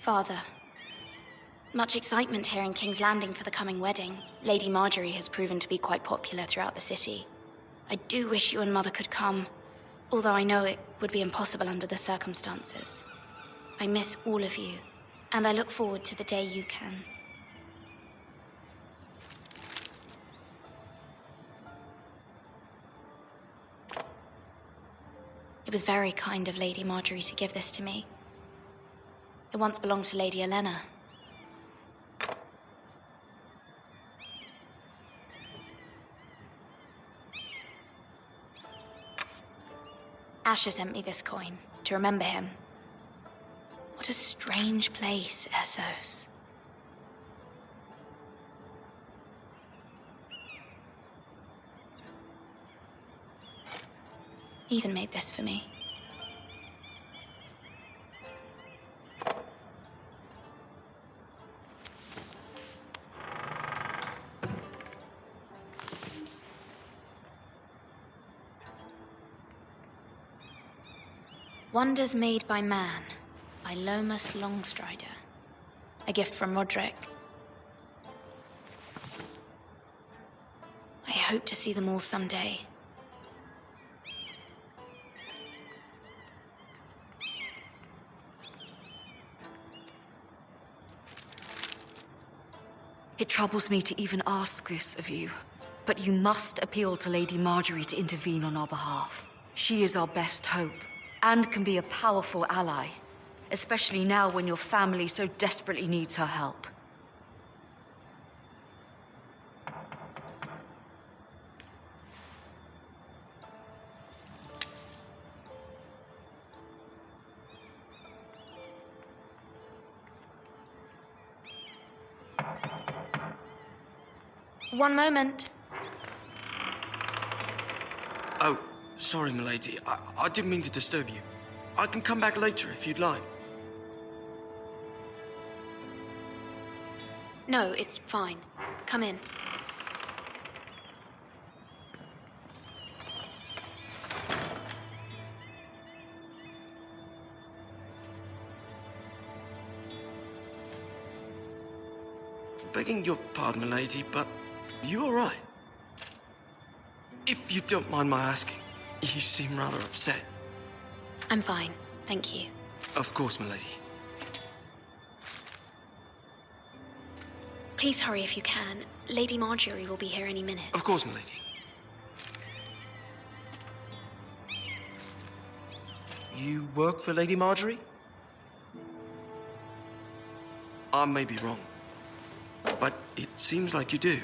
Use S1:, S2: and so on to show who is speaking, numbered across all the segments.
S1: Father. Much excitement here in King's Landing for the coming wedding. Lady Marjorie has proven to be quite popular throughout the city. I do wish you and Mother could come, although I know it would be impossible under the circumstances. I miss all of you, and I look forward to the day you can. It was very kind of Lady Marjorie to give this to me. It once belonged to Lady Olenna. Asher sent me this coin to remember him. What a strange place, Essos. Ethan made this for me. Wonders Made by Man, by Lomas Longstrider. A gift from Roderick. I hope to see them all someday.
S2: It troubles me to even ask this of you, but you must appeal to Lady Marjorie to intervene on our behalf. She is our best hope, and can be a powerful ally, especially now when your family so desperately needs her help.
S1: One moment.
S3: Oh, sorry, milady. I didn't mean to disturb you. I can come back later if you'd like.
S1: No, it's fine. Come in.
S3: Begging your pardon, milady, but you all right? If you don't mind my asking, you seem rather upset.
S1: I'm fine, thank you.
S3: Of course, milady.
S1: Please hurry if you can. Lady Marjorie will be here any minute.
S3: Of course, milady. You work for Lady Marjorie? I may be wrong, but it seems like you do.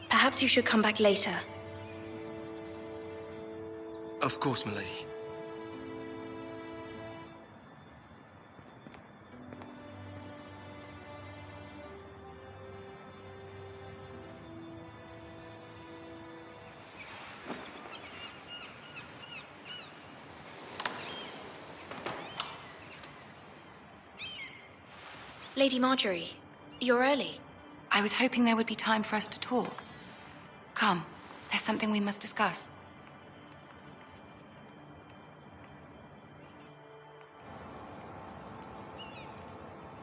S1: Perhaps you should come back later.
S3: Of course, milady.
S1: Lady Marjorie, you're early.
S4: I was hoping there would be time for us to talk. Come, there's something we must discuss.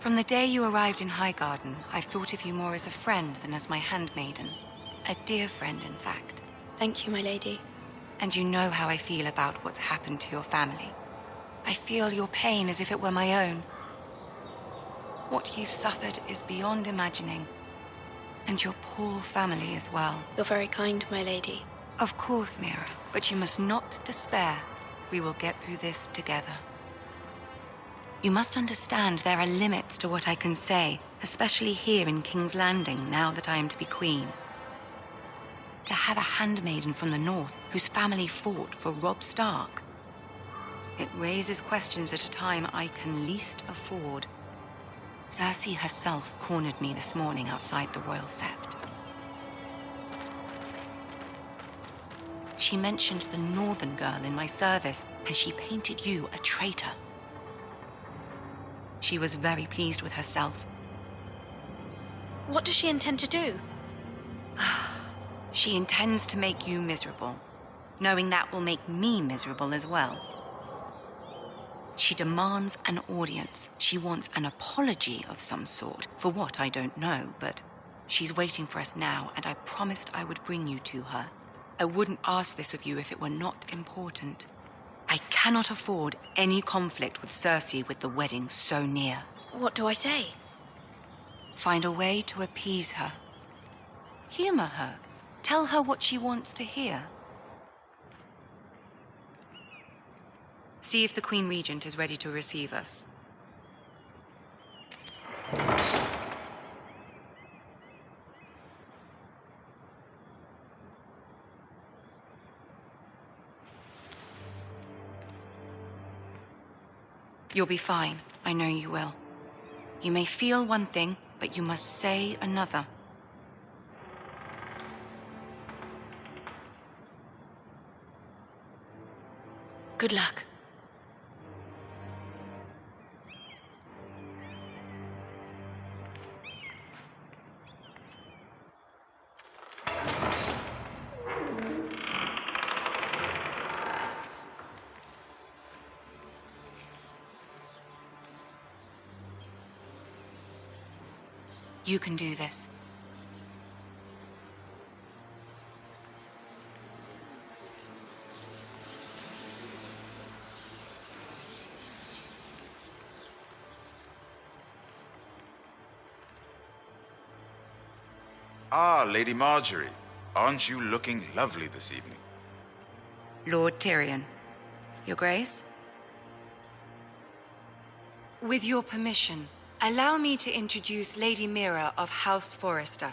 S4: From the day you arrived in Highgarden, I've thought of you more as a friend than as my handmaiden. A dear friend, in fact.
S1: Thank you, my lady.
S4: And you know how I feel about what's happened to your family. I feel your pain as if it were my own. What you've suffered is beyond imagining. And your poor family as well.
S1: You're very kind, my lady.
S4: Of course, Mira, but you must not despair. We will get through this together. You must understand there are limits to what I can say, especially here in King's Landing, now that I am to be queen. To have a handmaiden from the north whose family fought for Robb Stark. It raises questions at a time I can least afford. Cersei herself cornered me this morning outside the Royal Sept. She mentioned the northern girl in my service, and she painted you a traitor. She was very pleased with herself.
S1: What does she intend to do?
S4: She intends to make you miserable, knowing that will make me miserable as well. She demands an audience. She wants an apology of some sort. For what, I don't know, but she's waiting for us now, and I promised I would bring you to her. I wouldn't ask this of you if it were not important. I cannot afford any conflict with Cersei with the wedding so near.
S1: What do I say?
S4: Find a way to appease her. Humor her. Tell her what she wants to hear. See if the Queen Regent is ready to receive us. You'll be fine. I know you will. You may feel one thing, but you must say another.
S1: Good luck.
S4: You can do this.
S5: Ah, Lady Marjorie. Aren't you looking lovely this evening?
S4: Lord Tyrion. Your Grace? With your permission, allow me to introduce Lady Mira of House Forrester.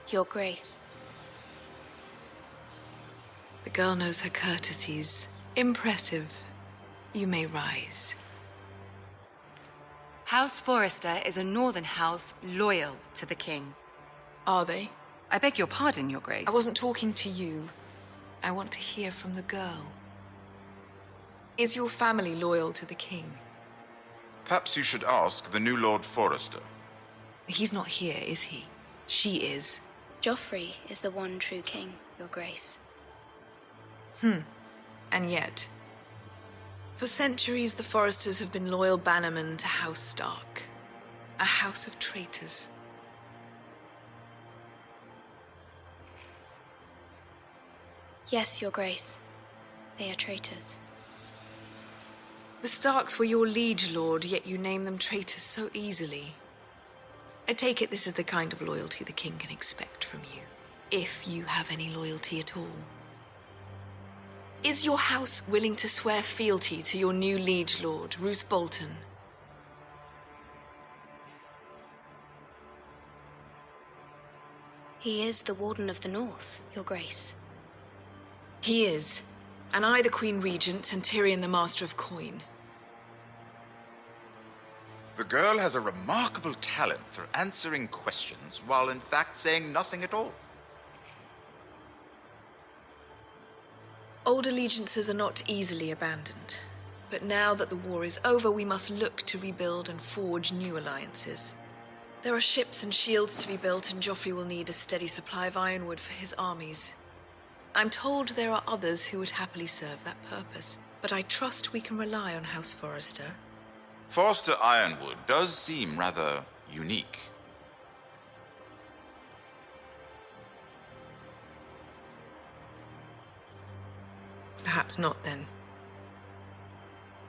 S1: Your Grace.
S6: The girl knows her courtesies. Impressive. You may rise.
S4: House Forrester is a northern house loyal to the king.
S6: Are they?
S4: I beg your pardon, Your Grace.
S6: I wasn't talking to you. I want to hear from the girl. Is your family loyal to the king?
S5: Perhaps you should ask the new Lord Forrester.
S6: He's not here, is he? She is.
S1: Joffrey is the one true king, Your Grace.
S6: And yet, for centuries the Forresters have been loyal bannermen to House Stark. A house of traitors.
S1: Yes, Your Grace. They are traitors.
S6: The Starks were your liege lord, yet you name them traitors so easily. I take it this is the kind of loyalty the king can expect from you, if you have any loyalty at all. Is your house willing to swear fealty to your new liege lord, Roose Bolton?
S1: He is the Warden of the North, Your Grace.
S6: He is, and I the Queen Regent and Tyrion the Master of Coin.
S5: The girl has a remarkable talent for answering questions while in fact saying nothing at all.
S6: Old allegiances are not easily abandoned. But now that the war is over, we must look to rebuild and forge new alliances. There are ships and shields to be built, and Joffrey will need a steady supply of ironwood for his armies. I'm told there are others who would happily serve that purpose, but I trust we can rely on House Forrester.
S5: Forster Ironwood does seem rather unique.
S6: Perhaps not, then.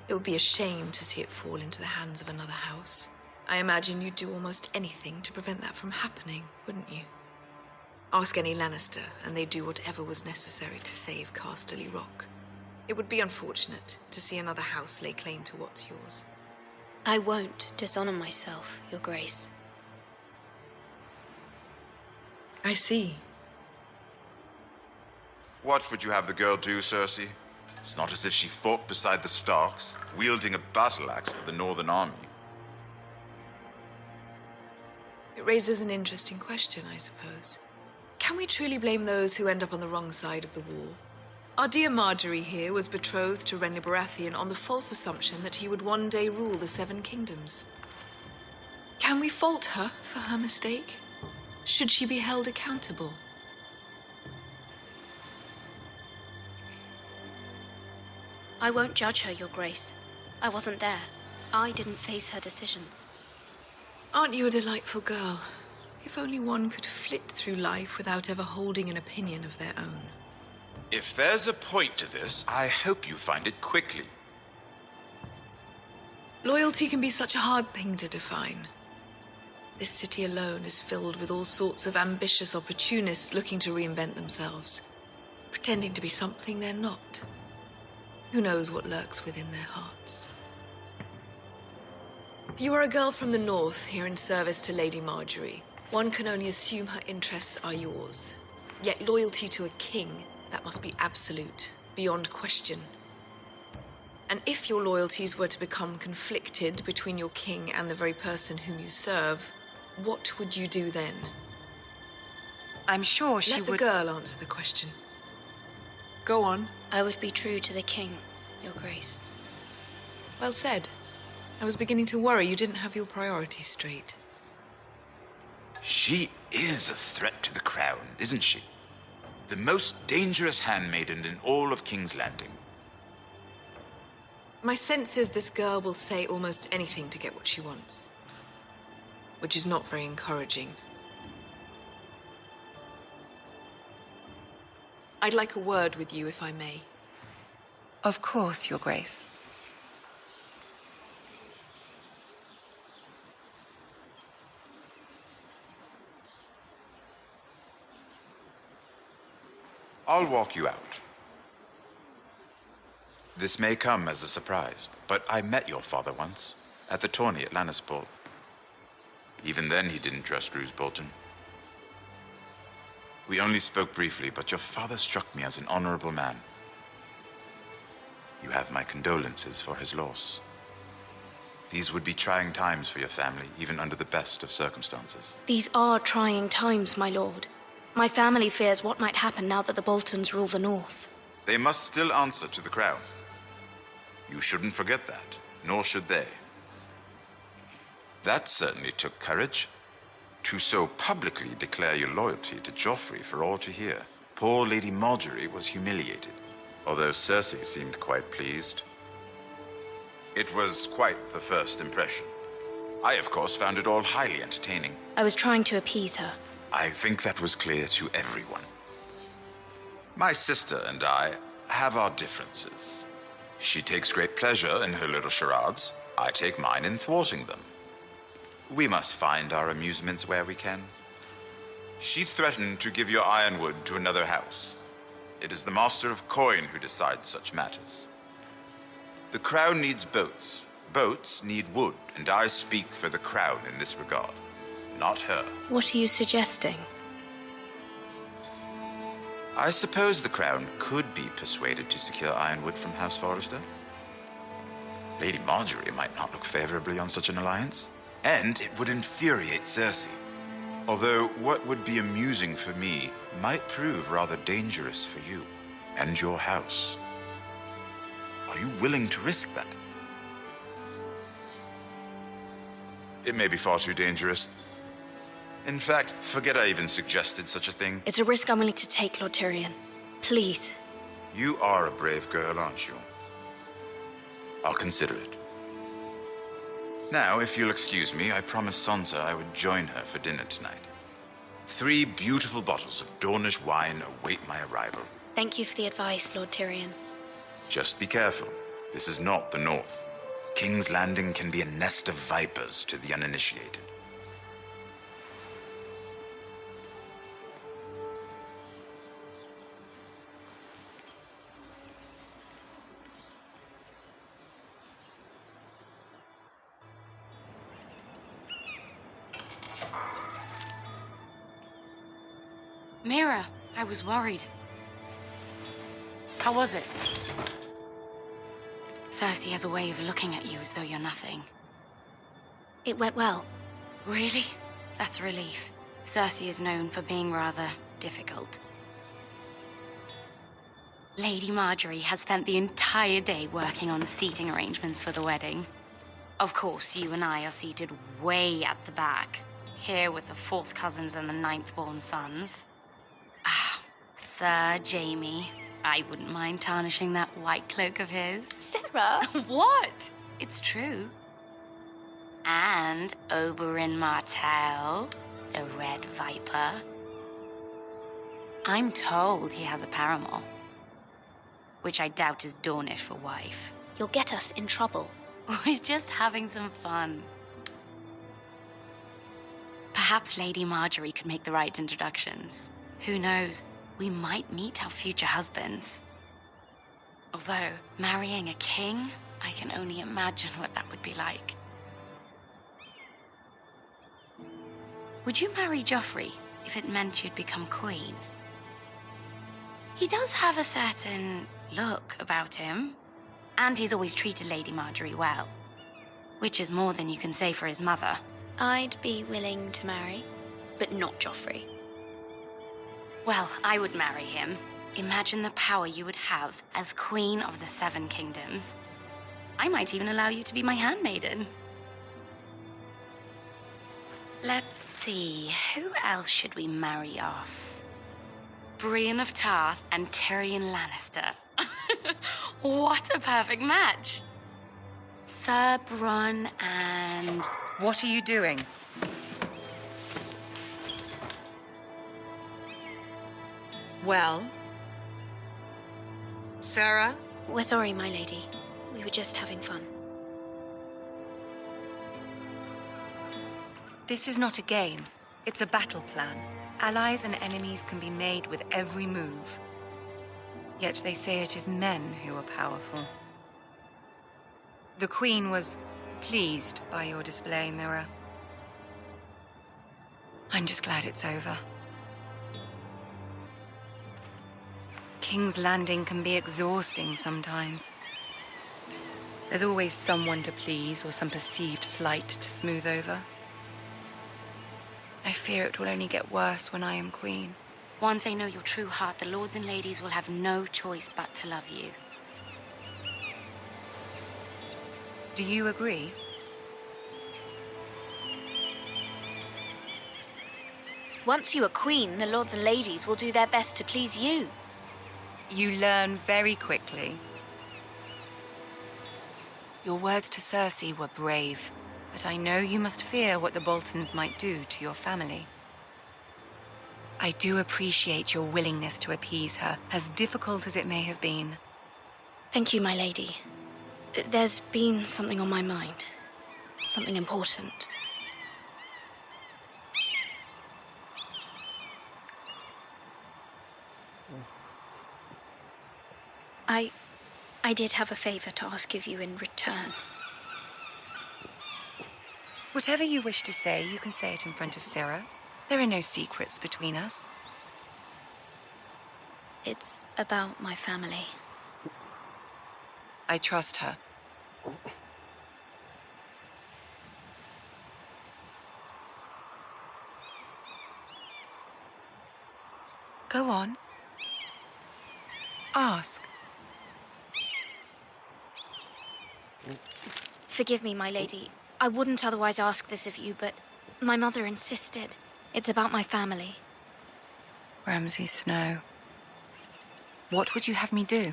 S6: It would be a shame to see it fall into the hands of another house. I imagine you'd do almost anything to prevent that from happening, wouldn't you? Ask any Lannister, and they'd do whatever was necessary to save Casterly Rock. It would be unfortunate to see another house lay claim to what's yours.
S1: I won't dishonor myself, Your Grace.
S6: I see.
S5: What would you have the girl do, Cersei? It's not as if she fought beside the Starks, wielding a battle axe for the Northern Army.
S6: It raises an interesting question, I suppose. Can we truly blame those who end up on the wrong side of the war? Our dear Marjorie here was betrothed to Renly Baratheon on the false assumption that he would one day rule the Seven Kingdoms. Can we fault her for her mistake? Should she be held accountable?
S1: I won't judge her, Your Grace. I wasn't there. I didn't face her decisions.
S6: Aren't you a delightful girl? If only one could flit through life without ever holding an opinion of their own.
S5: If there's a point to this, I hope you find it quickly.
S6: Loyalty can be such a hard thing to define. This city alone is filled with all sorts of ambitious opportunists looking to reinvent themselves, pretending to be something they're not. Who knows what lurks within their hearts? You are a girl from the north, here in service to Lady Marjorie. One can only assume her interests are yours. Yet loyalty to a king, that must be absolute, beyond question. And if your loyalties were to become conflicted between your king and the very person whom you serve, what would you do then?
S4: I'm sure she
S6: Let the
S4: would...
S6: girl answer the question. Go on.
S1: I would be true to the king, Your Grace.
S6: Well said. I was beginning to worry you didn't have your priorities straight.
S5: She is a threat to the crown, isn't she? The most dangerous handmaiden in all of King's Landing.
S6: My sense is this girl will say almost anything to get what she wants. Which is not very encouraging. I'd like a word with you, if I may.
S4: Of course, Your Grace.
S5: I'll walk you out. This may come as a surprise, but I met your father once, at the tourney at Lannisport. Even then, he didn't trust Roose Bolton. We only spoke briefly, but your father struck me as an honorable man. You have my condolences for his loss. These would be trying times for your family, even under the best of circumstances.
S1: These are trying times, my lord. My family fears what might happen now that the Boltons rule the north.
S5: They must still answer to the crown. You shouldn't forget that, nor should they. That certainly took courage. To so publicly declare your loyalty to Joffrey for all to hear. Poor Lady Marjorie was humiliated, although Cersei seemed quite pleased. It was quite the first impression. I, of course, found it all highly entertaining.
S1: I was trying to appease her.
S5: I think that was clear to everyone. My sister and I have our differences. She takes great pleasure in her little charades. I take mine in thwarting them. We must find our amusements where we can. She threatened to give your ironwood to another house. It is the Master of Coin who decides such matters. The crown needs boats. Boats need wood, and I speak for the crown in this regard, not her.
S1: What are you suggesting?
S5: I suppose the crown could be persuaded to secure ironwood from House Forrester. Lady Marjorie might not look favorably on such an alliance, and it would infuriate Cersei. Although what would be amusing for me might prove rather dangerous for you and your house. Are you willing to risk that? It may be far too dangerous. In fact, forget I even suggested such a thing.
S1: It's a risk I'm willing to take, Lord Tyrion. Please.
S5: You are a brave girl, aren't you? I'll consider it. Now, if you'll excuse me, I promised Sansa I would join her for dinner tonight. 3 beautiful bottles of Dornish wine await my arrival.
S1: Thank you for the advice, Lord Tyrion.
S5: Just be careful. This is not the North. King's Landing can be a nest of vipers to the uninitiated.
S2: Mira, I was worried. How was it? Cersei has a way of looking at you as though you're nothing.
S1: It went well.
S2: Really? That's a relief. Cersei is known for being rather difficult. Lady Marjorie has spent the entire day working on seating arrangements for the wedding. Of course, you and I are seated way at the back, here with the 4th cousins and the 9th-born sons. Ah, Sir Jamie. I wouldn't mind tarnishing that white cloak of his.
S1: Sarah!
S2: What? It's true. And Oberyn Martell, the Red Viper. I'm told he has a paramour, which I doubt is Dornish for wife.
S1: You'll get us in trouble.
S2: We're just having some fun. Perhaps Lady Marjorie could make the right introductions. Who knows? We might meet our future husbands. Although, marrying a king, I can only imagine what that would be like. Would you marry Joffrey if it meant you'd become queen? He does have a certain look about him, and he's always treated Lady Marjorie well, which is more than you can say for his mother.
S1: I'd be willing to marry, but not Joffrey.
S2: Well, I would marry him. Imagine the power you would have as Queen of the 7 Kingdoms. I might even allow you to be my handmaiden. Let's see, who else should we marry off? Brienne of Tarth and Tyrion Lannister. What a perfect match! Sir Bronn and...
S4: What are you doing? Well? Sarah?
S1: We're sorry, my lady. We were just having fun.
S4: This is not a game. It's a battle plan. Allies and enemies can be made with every move. Yet they say it is men who are powerful. The Queen was pleased by your display, Mira. I'm just glad it's over. King's Landing can be exhausting sometimes. There's always someone to please or some perceived slight to smooth over. I fear it will only get worse when I am queen.
S2: Once they know your true heart, the lords and ladies will have no choice but to love you.
S4: Do you agree?
S1: Once you are queen, the lords and ladies will do their best to please you.
S4: You learn very quickly. Your words to Cersei were brave, but I know you must fear what the Boltons might do to your family. I do appreciate your willingness to appease her, as difficult as it may have been.
S1: Thank you, my lady. There's been something on my mind. Something important. I did have a favor to ask of you in return.
S4: Whatever you wish to say, you can say it in front of Sarah. There are no secrets between us.
S1: It's about my family.
S4: I trust her. Go on. Ask.
S1: Forgive me, my lady. I wouldn't otherwise ask this of you, but my mother insisted. It's about my family.
S4: Ramsay Snow. What would you have me do?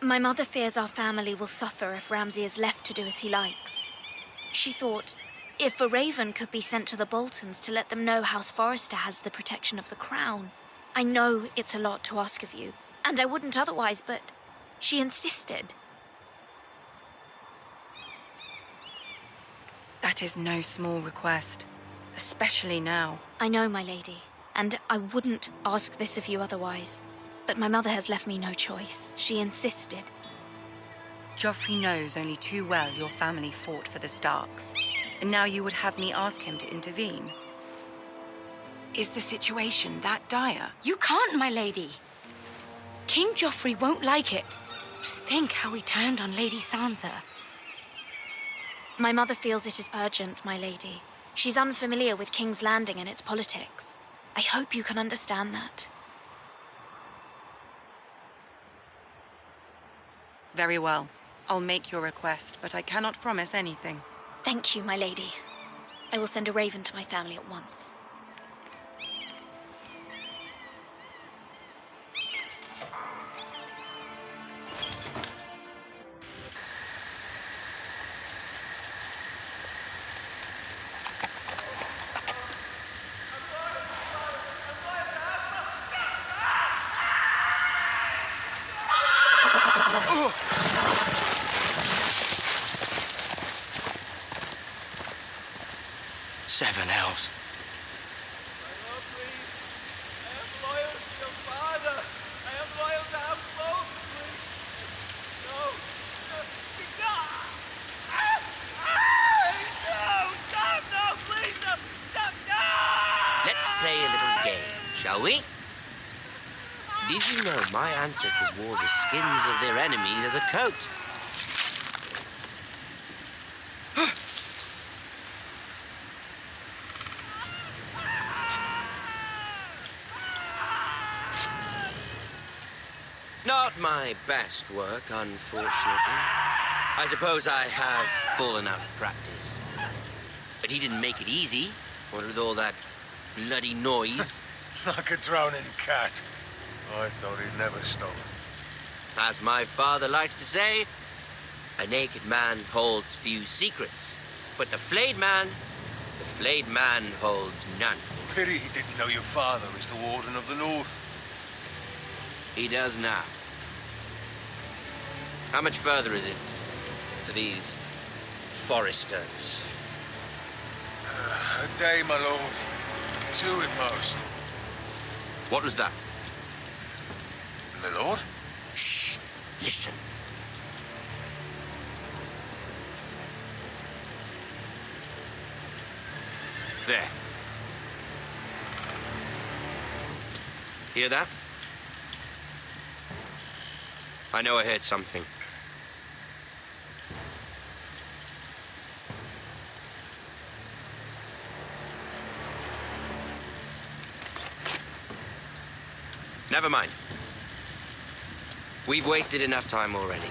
S1: My mother fears our family will suffer if Ramsay is left to do as he likes. She thought, if a raven could be sent to the Boltons to let them know House Forrester has the protection of the crown. I know it's a lot to ask of you, and I wouldn't otherwise, but she insisted.
S4: That is no small request, especially now.
S1: I know, my lady, and I wouldn't ask this of you otherwise. But my mother has left me no choice. She insisted.
S4: Joffrey knows only too well your family fought for the Starks, and now you would have me ask him to intervene. Is the situation that dire?
S2: You can't, my lady. King Joffrey won't like it. Just think how he turned on Lady Sansa.
S1: My mother feels it is urgent, my lady. She's unfamiliar with King's Landing and its politics. I hope you can understand that.
S4: Very well. I'll make your request, but I cannot promise anything.
S1: Thank you, my lady. I will send a raven to my family at once.
S3: Seven hells.
S7: Let's play a little game, shall we? Did you know my ancestors wore the skins of their enemies as a coat? Not my best work, unfortunately. I suppose I have fallen out of practice. But he didn't make it easy, what with all that bloody noise.
S8: Like a drowning cat. I thought he'd never stop.
S7: As my father likes to say, a naked man holds few secrets. But the flayed man holds none.
S8: Pity he didn't know your father is the Warden of the North.
S7: He does now. How much further is it to these Forresters?
S8: A day, my lord. 2 at most.
S7: What was that?
S8: My lord?
S7: Shh! Listen. There. Hear that? I know I heard something. Never mind. We've wasted enough time already.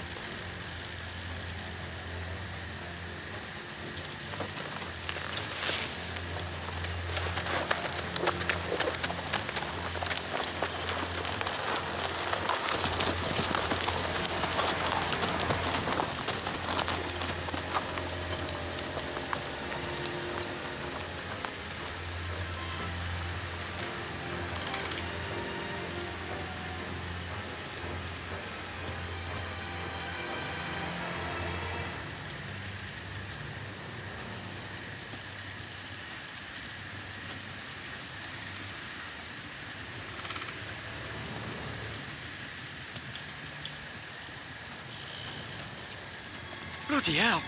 S3: Bloody hell.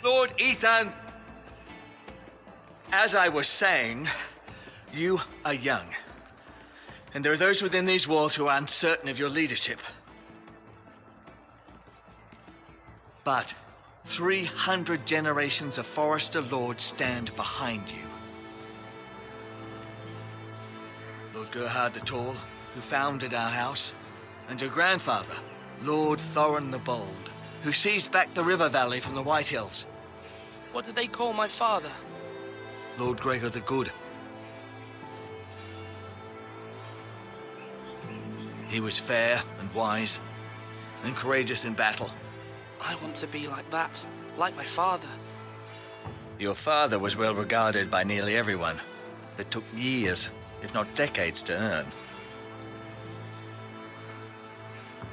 S9: Lord Ethan, as I was saying, you are young. And there are those within these walls who are uncertain of your leadership. But 300 generations of Forrester lords stand behind you. Lord Gerhard the Tall, who founded our house, and your grandfather, Lord Thorin the Bold, who seized back the river valley from the White Hills.
S10: What did they call my father?
S9: Lord Gregor the Good. He was fair and wise, and courageous in battle.
S10: I want to be like that, like my father.
S9: Your father was well regarded by nearly everyone. It took years, if not decades, to earn.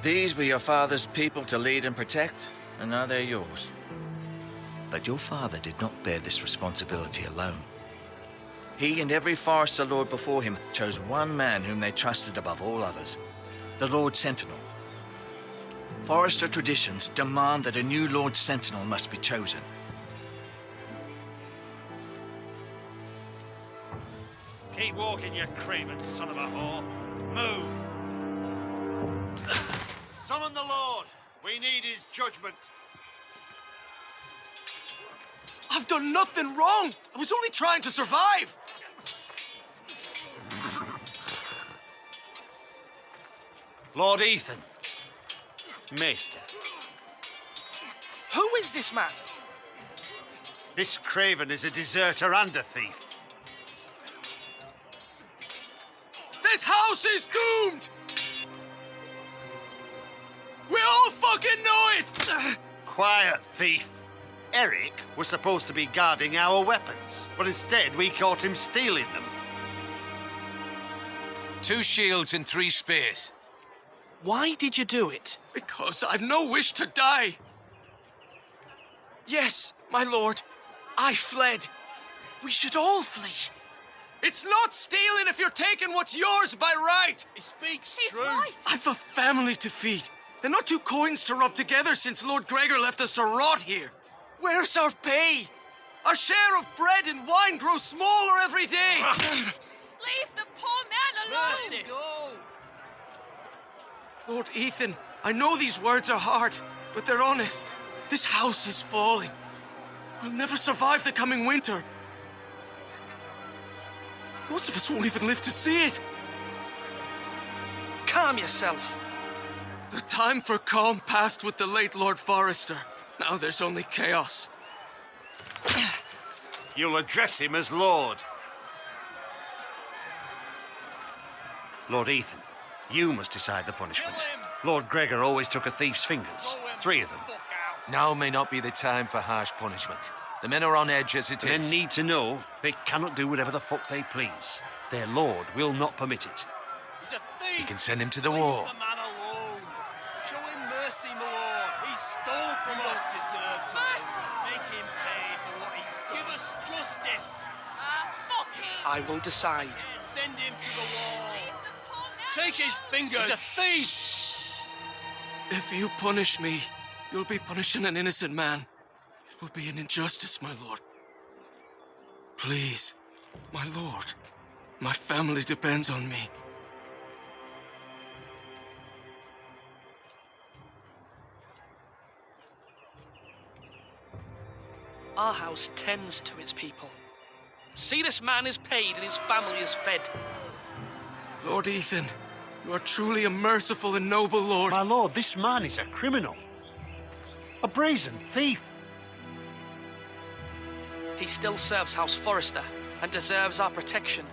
S9: These were your father's people to lead and protect, and now they're yours. But your father did not bear this responsibility alone. He and every Forrester lord before him chose one man whom they trusted above all others, the Lord Sentinel. Forrester traditions demand that a new Lord Sentinel must be chosen.
S8: Keep walking, you craven son of a whore. Move! Summon the Lord. We need his judgment.
S3: I've done nothing wrong. I was only trying to survive.
S8: Lord Ethan. Maester.
S10: Who is this man?
S8: This craven is a deserter and a thief.
S3: This house is doomed! We all fucking know it!
S8: Quiet, thief. Eric was supposed to be guarding our weapons, but instead we caught him stealing them.
S11: 2 shields and 3 spears.
S10: Why did you do it?
S3: Because I've no wish to die. Yes, my lord. I fled. We should all flee. It's not stealing if you're taking what's yours by right.
S8: He speaks
S1: He's
S8: true.
S1: right.
S3: I've a family to feed. And not 2 coins to rub together since Lord Gregor left us to rot here. Where's our pay? Our share of bread and wine grows smaller every day.
S1: Leave the poor man alone!
S8: Mercy. Go.
S3: Lord Ethan, I know these words are hard, but they're honest. This house is falling. We'll never survive the coming winter. Most of us won't even live to see it.
S10: Calm yourself.
S3: The time for calm passed with the late Lord Forrester. Now there's only chaos.
S8: You'll address him as Lord. Lord Ethan, you must decide the punishment. Lord Gregor always took a thief's fingers. 3 of them.
S11: Now may not be the time for harsh punishment. The men are on edge as it
S8: The men
S11: is.
S8: need to know they cannot do whatever the fuck they please. Their lord will not permit it.
S12: He's a thief!
S11: You can send him to the wall.
S12: Leave the man alone. Show him mercy, my lord. He stole from us. Deserve to live. Make him pay for what he's done. Give us justice.
S1: Fuck him!
S10: I will decide.
S12: Send him to the wall.
S1: Leave the poor man
S12: Take his fingers. He's a thief.
S3: If you punish me, you'll be punishing an innocent man. It will be an injustice, my lord. Please, my lord. My family depends on me.
S10: Our house tends to its people. See, this man is paid and his family is fed.
S3: Lord Ethan, you are truly a merciful and noble lord.
S8: My lord, this man is a criminal. A brazen thief.
S10: He still serves House Forrester and deserves our protection.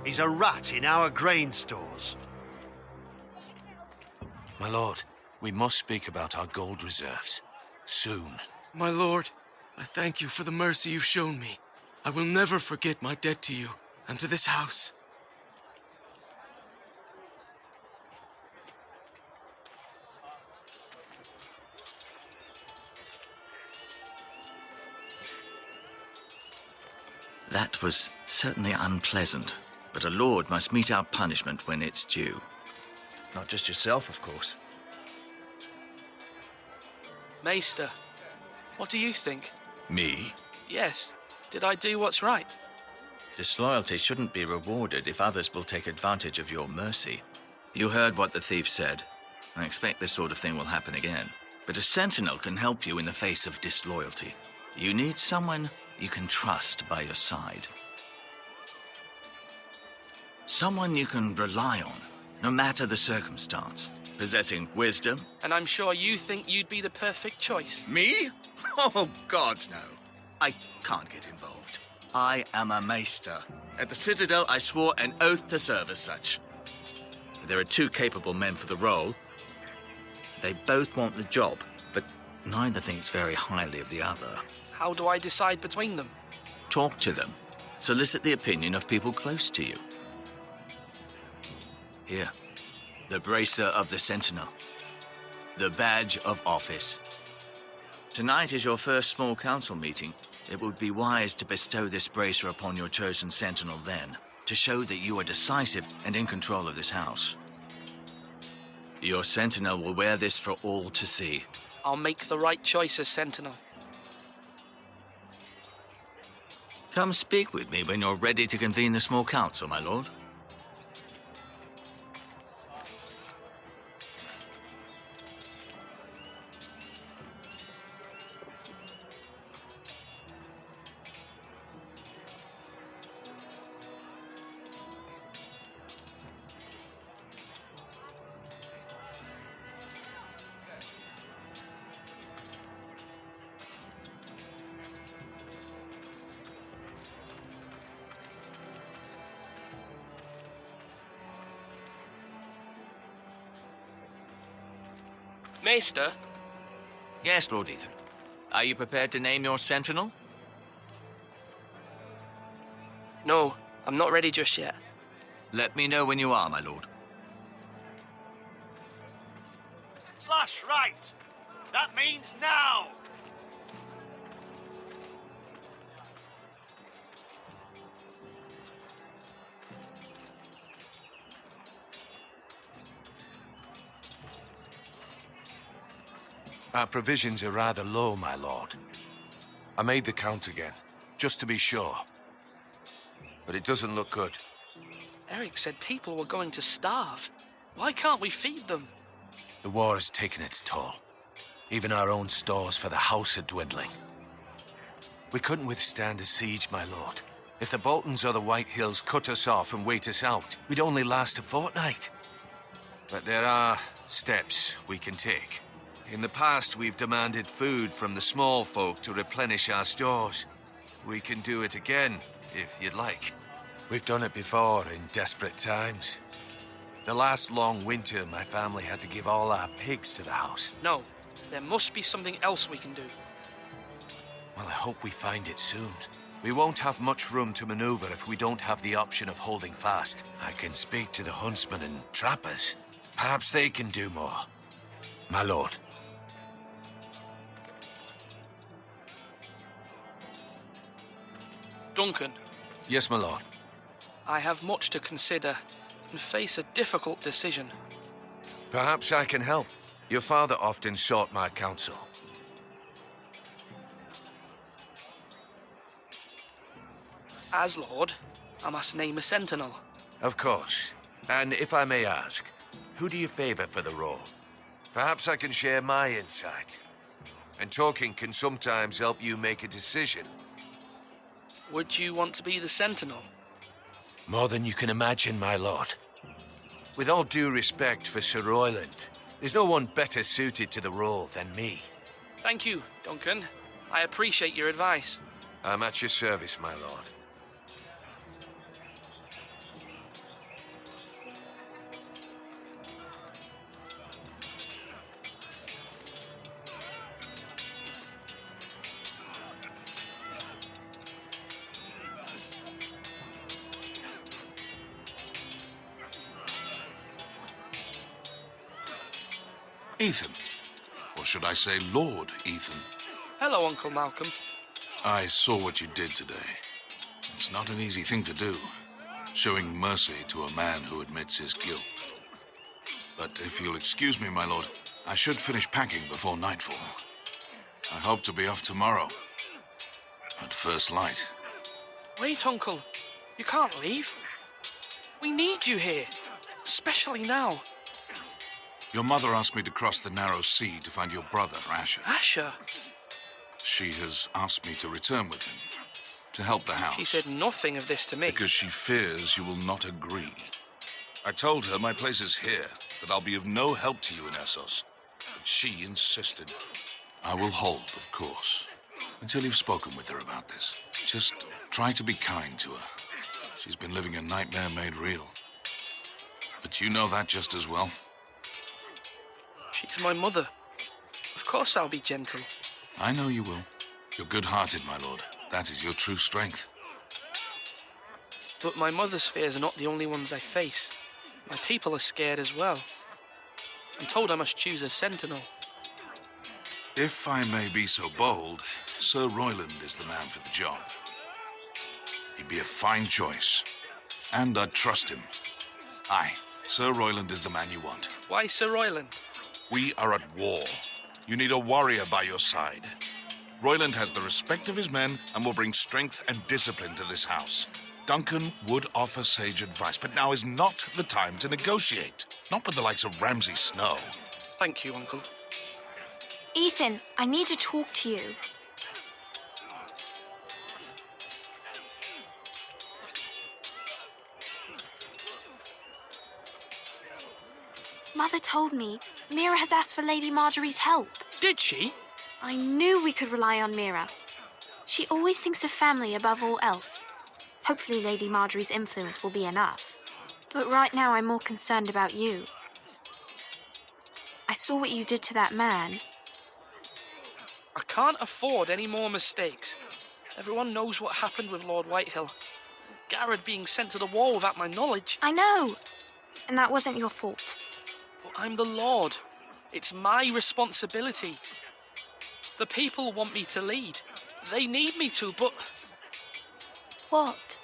S8: He's a rat in our grain stores.
S11: My lord, we must speak about our gold reserves. Soon.
S3: My lord, I thank you for the mercy you've shown me. I will never forget my debt to you and to this house.
S9: That was certainly unpleasant, but a lord must meet our punishment when it's due. Not just yourself, of course.
S10: Maester, what do you think?
S9: Me?
S10: Yes. Did I do what's right?
S9: Disloyalty shouldn't be rewarded if others will take advantage of your mercy. You heard what the thief said. I expect this sort of thing will happen again. But a sentinel can help you in the face of disloyalty. You need someone you can trust by your side. Someone you can rely on, no matter the circumstance. Possessing wisdom.
S10: And I'm sure you think you'd be the perfect choice.
S9: Me? Oh, gods, no. I can't get involved. I am a maester. At the Citadel, I swore an oath to serve as such. There are 2 capable men for the role. They both want the job, but neither thinks very highly of the other.
S10: How do I decide between them?
S9: Talk to them. Solicit the opinion of people close to you. Here, the bracer of the Sentinel. The badge of office. Tonight is your first small council meeting. It would be wise to bestow this bracer upon your chosen Sentinel then, to show that you are decisive and in control of this house. Your Sentinel will wear this for all to see.
S10: I'll make the right choice as Sentinel.
S9: Come speak with me when you're ready to convene the small council, my lord.
S10: Maester?
S9: Yes, Lord Ethan. Are you prepared to name your sentinel?
S10: No, I'm not ready just yet.
S9: Let me know when you are, my lord.
S8: Slash right! That means now!
S11: Our provisions are rather low, my lord. I made the count again, just to be sure. But it doesn't look good.
S10: Eric said people were going to starve. Why can't we feed them?
S11: The war has taken its toll. Even our own stores for the house are dwindling. We couldn't withstand a siege, my lord. If the Boltons or the White Hills cut us off and wait us out, we'd only last a fortnight. But there are steps we can take. In the past, we've demanded food from the small folk to replenish our stores. We can do it again, if you'd like. We've done it before in desperate times. The last long winter, my family had to give all our pigs to the house.
S10: No, there must be something else we can do.
S11: Well, I hope we find it soon. We won't have much room to maneuver if we don't have the option of holding fast. I can speak to the huntsmen and trappers. Perhaps they can do more. My lord.
S10: Duncan.
S11: Yes, my lord.
S10: I have much to consider and face a difficult decision.
S11: Perhaps I can help. Your father often sought my counsel.
S10: As Lord, I must name a sentinel.
S11: Of course. And if I may ask, who do you favor for the role? Perhaps I can share my insight. And talking can sometimes help you make a decision.
S10: Would you want to be the sentinel?
S11: More than you can imagine, my lord. With all due respect for Sir Royland, there's no one better suited to the role than me.
S10: Thank you, Duncan. I appreciate your advice.
S11: I'm at your service, my lord.
S13: Ethan. Or should I say Lord Ethan?
S10: Hello, Uncle Malcolm.
S13: I saw what you did today. It's not an easy thing to do, showing mercy to a man who admits his guilt. But if you'll excuse me, my lord, I should finish packing before nightfall. I hope to be off tomorrow, at first light.
S10: Wait, Uncle. You can't leave. We need you here, especially now.
S13: Your mother asked me to cross the narrow sea to find your brother, Asher.
S10: Asher?
S13: She has asked me to return with him, to help the house.
S10: She said nothing of this to me.
S13: Because she fears you will not agree. I told her my place is here, that I'll be of no help to you in Essos. But she insisted. I will hold, of course, until you've spoken with her about this. Just try to be kind to her. She's been living a nightmare made real. But you know that just as well.
S10: She's my mother. Of course I'll be gentle.
S13: I know you will. You're good-hearted, my lord. That is your true strength.
S10: But my mother's fears are not the only ones I face. My people are scared as well. I'm told I must choose a sentinel.
S13: If I may be so bold, Sir Royland is the man for the job. He'd be a fine choice. And I'd trust him. Aye, Sir Royland is the man you want.
S10: Why Sir Royland?
S13: We are at war. You need a warrior by your side. Royland has the respect of his men and will bring strength and discipline to this house. Duncan would offer sage advice, but now is not the time to negotiate. Not with the likes of Ramsay Snow.
S10: Thank you, Uncle.
S1: Ethan, I need to talk to you. Mother told me Mira has asked for Lady Marjorie's help.
S10: Did she?
S1: I knew we could rely on Mira. She always thinks of family above all else. Hopefully Lady Marjorie's influence will be enough. But right now I'm more concerned about you.
S14: I saw what you did to that man.
S10: I can't afford any more mistakes. Everyone knows what happened with Lord Whitehill. Garrett being sent to the wall without my knowledge.
S14: I know. And that wasn't your fault.
S10: But I'm the Lord. It's my responsibility. The people want me to lead. They need me to, but...
S14: What?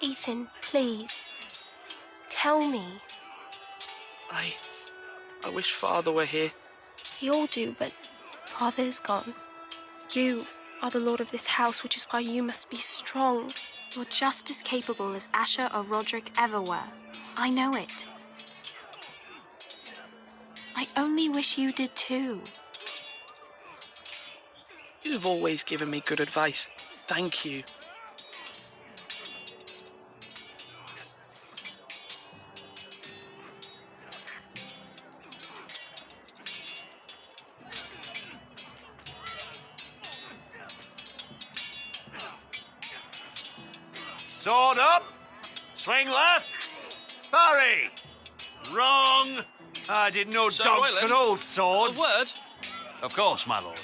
S14: Ethan, please. Tell me.
S10: I wish Father were here.
S14: We all do, but Father is gone. You are the lord of this house, which is why you must be strong. You're just as capable as Asher or Roderick ever were. I know it. I only wish you did too.
S10: You've always given me good advice. Thank you.
S8: Sword up! Swing left! Barry! Wrong! I didn't know
S10: Sir
S8: dogs
S10: Royland,
S8: could hold swords.
S10: A word?
S8: Of course, my lord.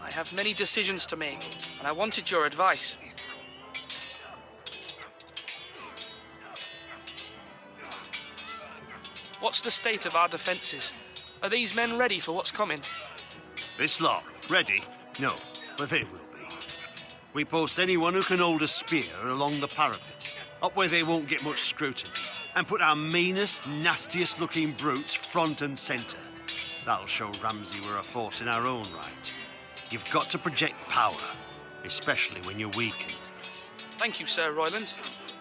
S10: I have many decisions to make, and I wanted your advice. What's the state of our defences? Are these men ready for what's coming?
S8: This lot, ready? No, but they will be. We post anyone who can hold a spear along the parapet, up where they won't get much scrutiny, and put our meanest, nastiest looking brutes front and centre. That'll show Ramsay we're a force in our own right. You've got to project power, especially when you're weakened.
S10: Thank you, Sir Royland.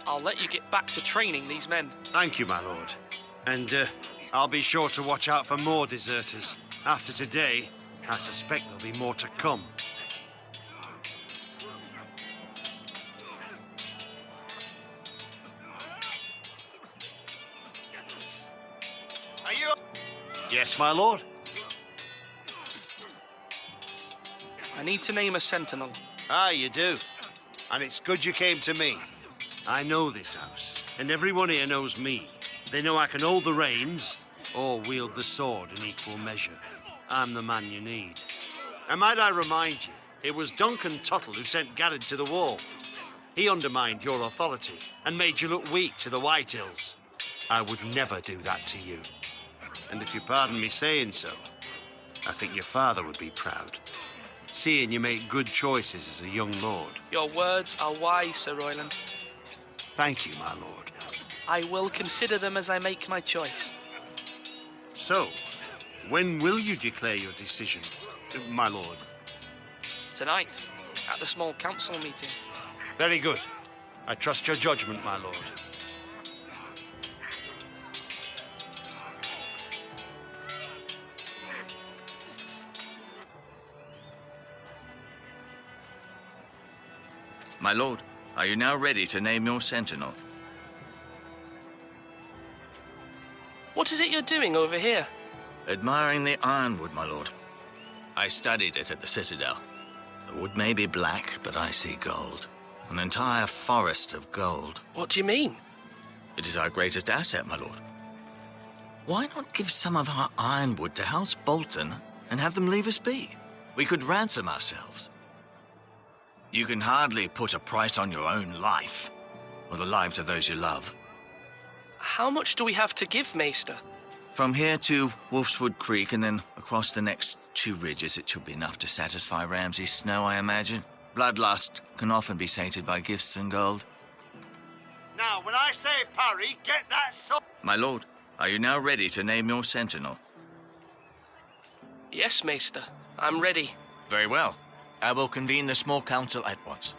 S10: I'll let you get back to training these men.
S8: Thank you, my lord. And I'll be sure to watch out for more deserters. After today, I suspect there'll be more to come. Are you... Yes, my lord.
S10: I need to name a sentinel.
S8: Ah, you do. And it's good you came to me. I know this house, and everyone here knows me. They know I can hold the reins or wield the sword in equal measure. I'm the man you need. And might I remind you, it was Duncan Tuttle who sent Garrett to the wall. He undermined your authority and made you look weak to the Whitehills. I would never do that to you. And if you pardon me saying so, I think your father would be proud, seeing you make good choices as a young lord.
S10: Your words are wise, Sir Royland.
S8: Thank you, my lord.
S10: I will consider them as I make my choice.
S8: So, when will you declare your decision, my lord?
S10: Tonight, at the small council meeting.
S8: Very good. I trust your judgment, my lord.
S9: My lord, are you now ready to name your sentinel?
S10: What is it you're doing over here?
S9: Admiring the ironwood, my lord. I studied it at the Citadel. The wood may be black, but I see gold. An entire forest of gold.
S10: What do you mean?
S9: It is our greatest asset, my lord. Why not give some of our ironwood to House Bolton and have them leave us be? We could ransom ourselves. You can hardly put a price on your own life, or the lives of those you love.
S10: How much do we have to give, Maester?
S9: From here to Wolfswood Creek and then across the next 2 ridges, it should be enough to satisfy Ramsay Snow, I imagine. Bloodlust can often be sated by gifts and gold.
S8: Now, when I say parry, get that sword.
S9: My lord, are you now ready to name your sentinel?
S10: Yes, Maester. I'm ready.
S9: Very well. I will convene the small council at once.